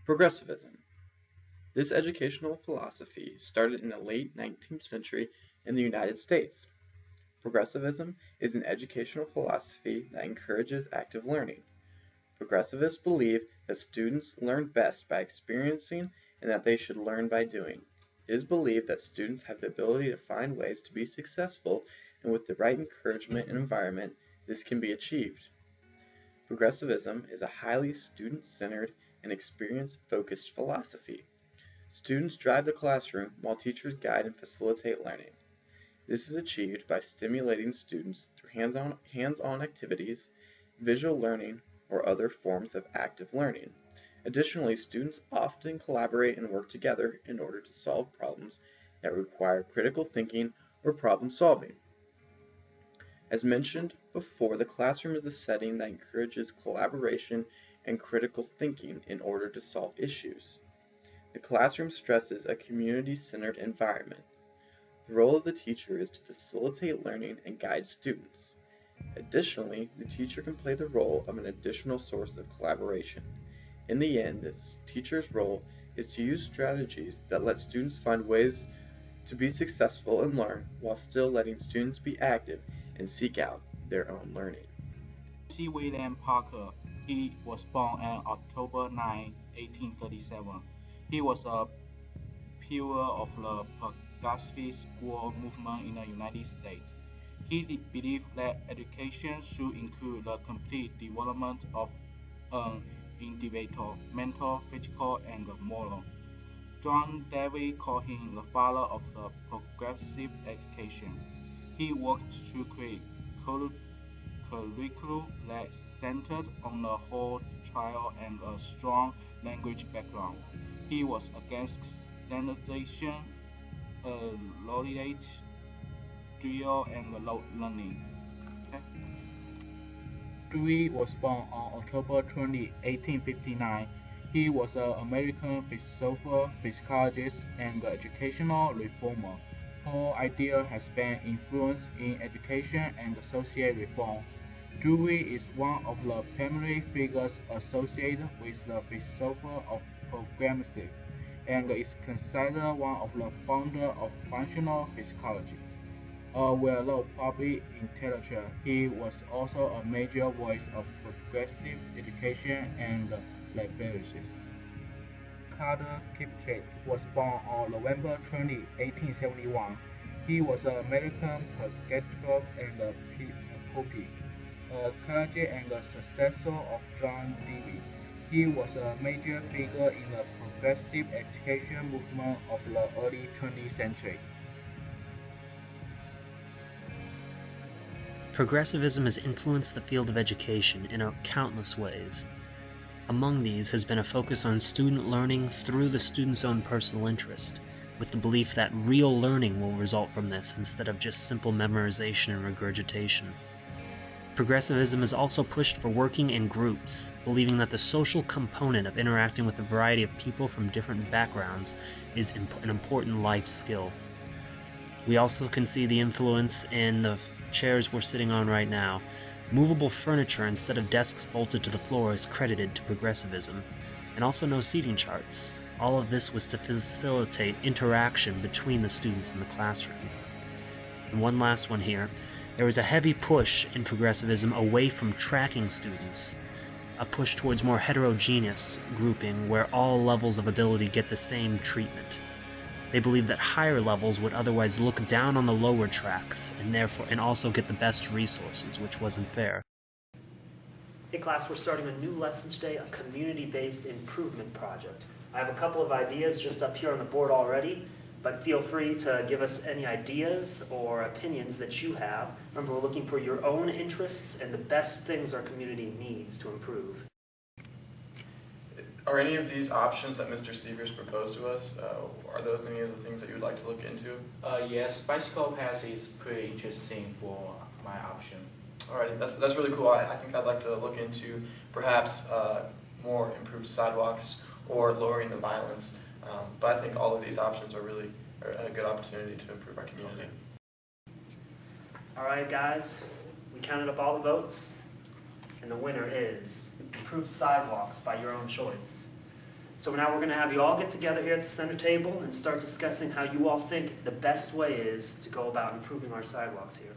Progressivism. This educational philosophy started in the late 19th century in the United States. Progressivism is an educational philosophy that encourages active learning. Progressivists believe that students learn best by experiencing and that they should learn by doing. It is believed that students have the ability to find ways to be successful, and with the right encouragement and environment, this can be achieved. Progressivism is a highly student-centered and experience-focused philosophy. Students drive the classroom while teachers guide and facilitate learning. This is achieved by stimulating students through hands-on activities, visual learning, or other forms of active learning. Additionally, students often collaborate and work together in order to solve problems that require critical thinking or problem solving. As mentioned before, the classroom is a setting that encourages collaboration and critical thinking in order to solve issues. The classroom stresses a community-centered environment. The role of the teacher is to facilitate learning and guide students. Additionally, the teacher can play the role of an additional source of collaboration. In the end, the teacher's role is to use strategies that let students find ways to be successful and learn while still letting students be active and seek out their own learning. C. William Parker. He was born on October 9, 1837. He was a pillar of the Progressive school movement in the United States. He believed that education should include the complete development of an individual, mental, physical, and moral. John Dewey called him the father of the progressive education. He worked to create curriculum that centered on the whole child and a strong language background. He was against standardization, laureate, drill, and rote learning. Okay? Dewey was born on October 20, 1859. He was an American philosopher, psychologist, and educational reformer. Her idea has been influenced in education and social reform. Dewey is one of the primary figures associated with the philosophy of progressivism, and is considered one of the founders of functional psychology. A well-known public intellectual, he was also a major voice of progressive education and liberalism. Carter Kipchak was born on November 20, 1871. He was an American progressive and a poet, a colleague and a successor of John Dewey. He was a major figure in the progressive education movement of the early 20th century. Progressivism has influenced the field of education in countless ways. Among these has been a focus on student learning through the student's own personal interest, with the belief that real learning will result from this instead of just simple memorization and regurgitation. Progressivism has also pushed for working in groups, believing that the social component of interacting with a variety of people from different backgrounds is an important life skill. We also can see the influence in the chairs we're sitting on right now. Movable furniture instead of desks bolted to the floor is credited to progressivism, and also no seating charts. All of this was to facilitate interaction between the students in the classroom. And one last one here. There was a heavy push in progressivism away from tracking students, a push towards more heterogeneous grouping where all levels of ability get the same treatment. They believed that higher levels would otherwise look down on the lower tracks and also get the best resources, which wasn't fair. Hey class, we're starting a new lesson today, a community-based improvement project. I have a couple of ideas just up here on the board already, but feel free to give us any ideas or opinions that you have. Remember, we're looking for your own interests and the best things our community needs to improve. Are any of these options that Mr. Severs proposed to us, are those any of the things that you would like to look into? Yes, bicycle path is pretty interesting for my option. Alrighty, that's really cool. I think I'd like to look into perhaps more improved sidewalks or lowering the violence. But I think all of these options are really a good opportunity to improve our community. All right, guys, we counted up all the votes, and the winner is improved sidewalks by your own choice. So now we're going to have you all get together here at the center table and start discussing how you all think the best way is to go about improving our sidewalks here.